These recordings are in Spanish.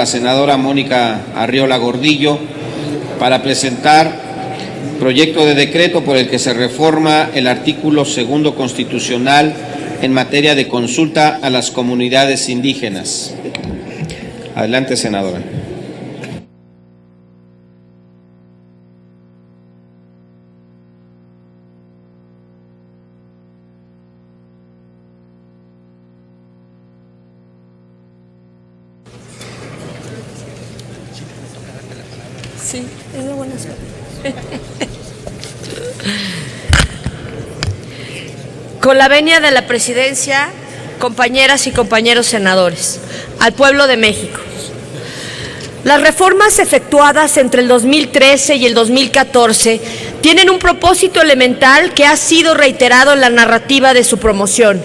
la senadora Mónica Arriola Gordillo para presentar proyecto de decreto por el que se reforma el artículo 2 constitucional en materia de consulta a las comunidades indígenas. Adelante, senadora. Sí, es de buena suerte. Con la venia de la presidencia, compañeras y compañeros senadores, al pueblo de México. Las reformas efectuadas entre el 2013 y el 2014 tienen un propósito elemental que ha sido reiterado en la narrativa de su promoción: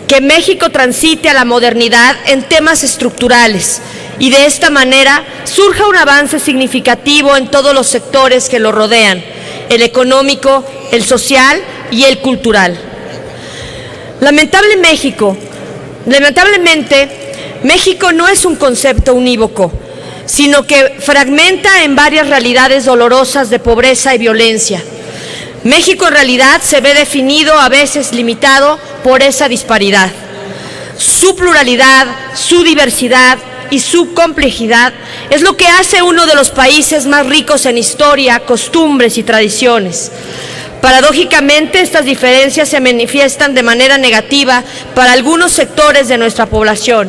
que México transite a la modernidad en temas estructurales y de esta manera surja un avance significativo en todos los sectores que lo rodean: el económico, el social y el cultural. Lamentablemente, México no es un concepto unívoco, sino que fragmenta en varias realidades dolorosas de pobreza y violencia. México en realidad se ve definido, a veces limitado, por esa disparidad. Su pluralidad, su diversidad y su complejidad es lo que hace uno de los países más ricos en historia, costumbres y tradiciones. Paradójicamente, estas diferencias se manifiestan de manera negativa para algunos sectores de nuestra población: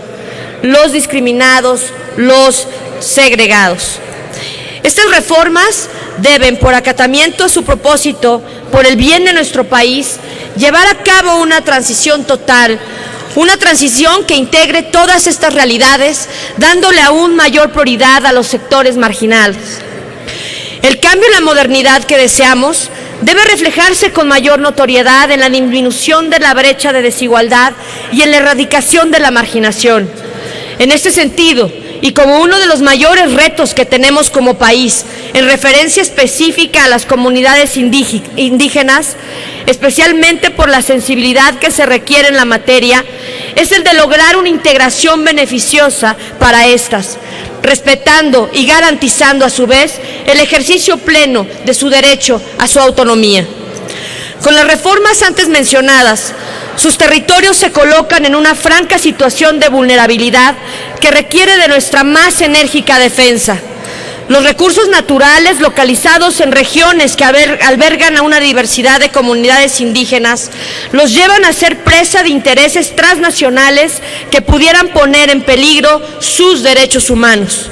los discriminados, los segregados. Estas reformas deben, por acatamiento a su propósito, por el bien de nuestro país, llevar a cabo una transición total, una transición que integre todas estas realidades, dándole aún mayor prioridad a los sectores marginales. El cambio y la modernidad que deseamos debe reflejarse con mayor notoriedad en la disminución de la brecha de desigualdad y en la erradicación de la marginación. En este sentido, y como uno de los mayores retos que tenemos como país, en referencia específica a las comunidades indígenas, especialmente por la sensibilidad que se requiere en la materia, es el de lograr una integración beneficiosa para estas, respetando y garantizando a su vez el ejercicio pleno de su derecho a su autonomía. Con las reformas antes mencionadas, sus territorios se colocan en una franca situación de vulnerabilidad que requiere de nuestra más enérgica defensa. Los recursos naturales localizados en regiones que albergan a una diversidad de comunidades indígenas los llevan a ser presa de intereses transnacionales que pudieran poner en peligro sus derechos humanos.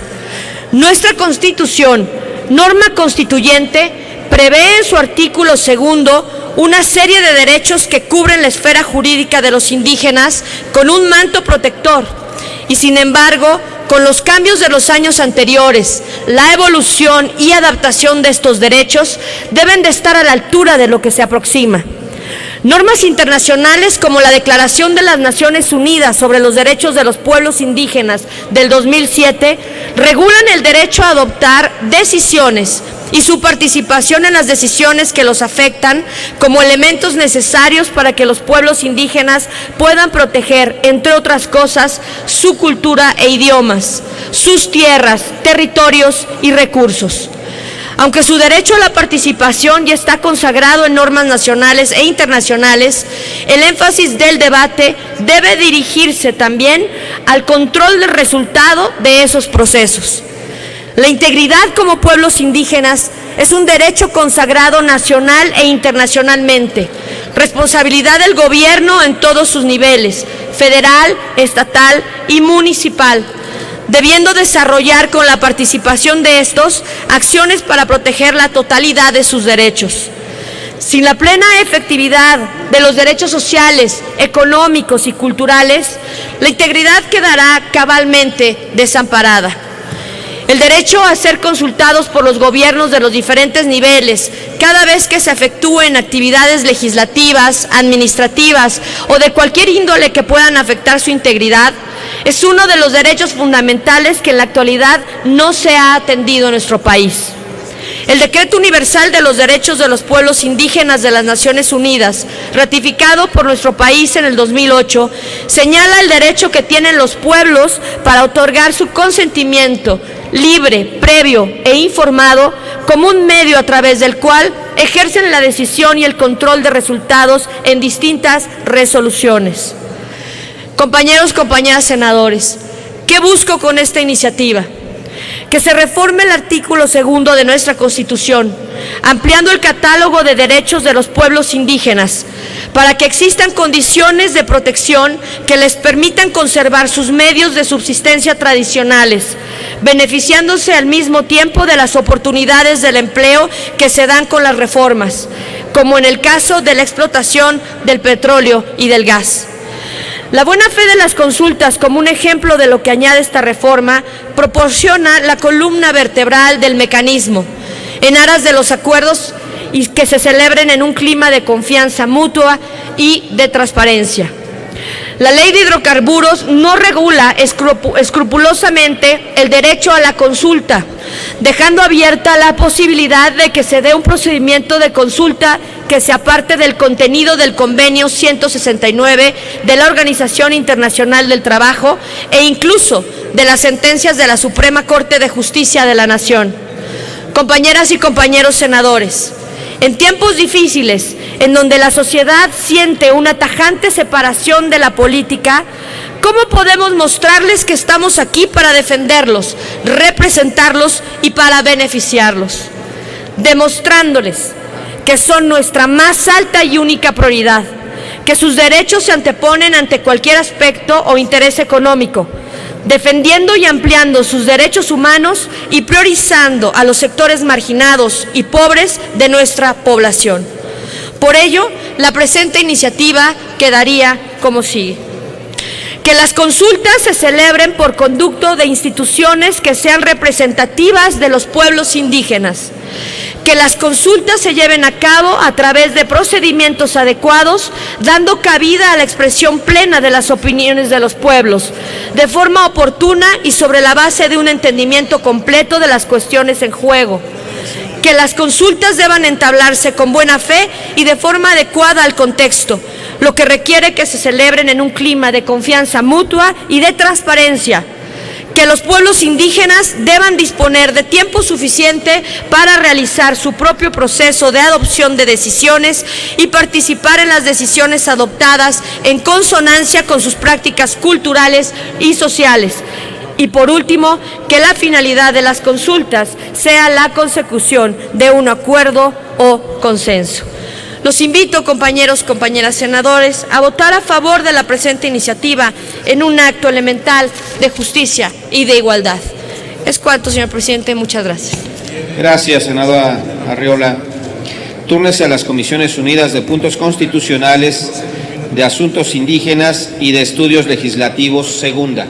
Nuestra Constitución, norma constituyente, prevé en su artículo 2 una serie de derechos que cubren la esfera jurídica de los indígenas con un manto protector. Y sin embargo, con los cambios de los años anteriores, la evolución y adaptación de estos derechos deben de estar a la altura de lo que se aproxima. Normas internacionales como la Declaración de las Naciones Unidas sobre los Derechos de los Pueblos Indígenas del 2007 regulan el derecho a adoptar decisiones y su participación en las decisiones que los afectan como elementos necesarios para que los pueblos indígenas puedan proteger, entre otras cosas, su cultura e idiomas, sus tierras, territorios y recursos. Aunque su derecho a la participación ya está consagrado en normas nacionales e internacionales, el énfasis del debate debe dirigirse también al control del resultado de esos procesos. La integridad como pueblos indígenas es un derecho consagrado nacional e internacionalmente, responsabilidad del gobierno en todos sus niveles, federal, estatal y municipal, debiendo desarrollar con la participación de estos acciones para proteger la totalidad de sus derechos. Sin la plena efectividad de los derechos sociales, económicos y culturales, la integridad quedará cabalmente desamparada. El derecho a ser consultados por los gobiernos de los diferentes niveles cada vez que se efectúen actividades legislativas, administrativas o de cualquier índole que puedan afectar su integridad es uno de los derechos fundamentales que en la actualidad no se ha atendido en nuestro país. El Decreto Universal de los Derechos de los Pueblos Indígenas de las Naciones Unidas, ratificado por nuestro país en el 2008, señala el derecho que tienen los pueblos para otorgar su consentimiento libre, previo e informado como un medio a través del cual ejercen la decisión y el control de resultados en distintas resoluciones. Compañeros, compañeras senadores, ¿qué busco con esta iniciativa? Que se reforme el artículo 2 de nuestra Constitución, ampliando el catálogo de derechos de los pueblos indígenas, para que existan condiciones de protección que les permitan conservar sus medios de subsistencia tradicionales, beneficiándose al mismo tiempo de las oportunidades del empleo que se dan con las reformas, como en el caso de la explotación del petróleo y del gas. La buena fe de las consultas, como un ejemplo de lo que añade esta reforma, proporciona la columna vertebral del mecanismo, en aras de los acuerdos y que se celebren en un clima de confianza mutua y de transparencia. La Ley de Hidrocarburos no regula escrupulosamente el derecho a la consulta, dejando abierta la posibilidad de que se dé un procedimiento de consulta que se aparte del contenido del Convenio 169 de la Organización Internacional del Trabajo e incluso de las sentencias de la Suprema Corte de Justicia de la Nación. Compañeras y compañeros senadores, en tiempos difíciles, en donde la sociedad siente una tajante separación de la política, ¿cómo podemos mostrarles que estamos aquí para defenderlos, representarlos y para beneficiarlos? Demostrándoles que son nuestra más alta y única prioridad, que sus derechos se anteponen ante cualquier aspecto o interés económico, defendiendo y ampliando sus derechos humanos y priorizando a los sectores marginados y pobres de nuestra población. Por ello, la presente iniciativa quedaría como sigue. Que las consultas se celebren por conducto de instituciones que sean representativas de los pueblos indígenas. Que las consultas se lleven a cabo a través de procedimientos adecuados, dando cabida a la expresión plena de las opiniones de los pueblos, de forma oportuna y sobre la base de un entendimiento completo de las cuestiones en juego. Que las consultas deban entablarse con buena fe y de forma adecuada al contexto, lo que requiere que se celebren en un clima de confianza mutua y de transparencia. Que los pueblos indígenas deban disponer de tiempo suficiente para realizar su propio proceso de adopción de decisiones y participar en las decisiones adoptadas en consonancia con sus prácticas culturales y sociales. Y por último, que la finalidad de las consultas sea la consecución de un acuerdo o consenso. Los invito, compañeros, compañeras senadores, a votar a favor de la presente iniciativa en un acto elemental de justicia y de igualdad. Es cuanto, señor presidente. Muchas gracias. Gracias, senadora Arriola. Túrnese a las Comisiones Unidas de Puntos Constitucionales, de Asuntos Indígenas y de Estudios Legislativos, segunda.